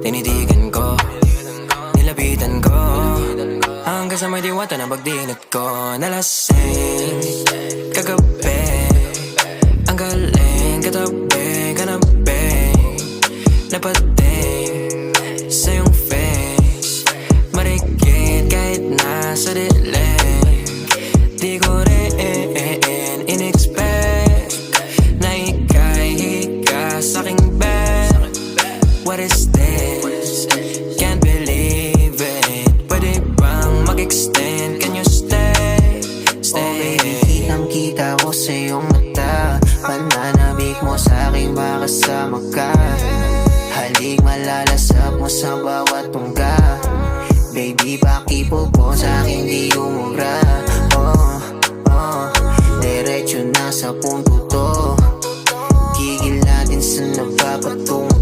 Tinitigan ko, nilapitan ko, hanggang sa may diwata na pagdinat ko. Nalasing kagabi, ang galing katabi, kanabi, napating sa iyong face, marikit kahit nasa dilim. Di ko rin in-expect na ika'y hika sa'king bed. What is this? Can't believe it. Pwede bang mag-extend? Can you stay? Stay. Oh baby, kitang-kita ko sa iyong mata. Pananabik mo sa'king makasama ka. Halik malalasap mo sa bawat tungga. Baby, pakipog mo sa'kin di umubra. Diretso na sa punto to. Gigil natin sa napapatungo.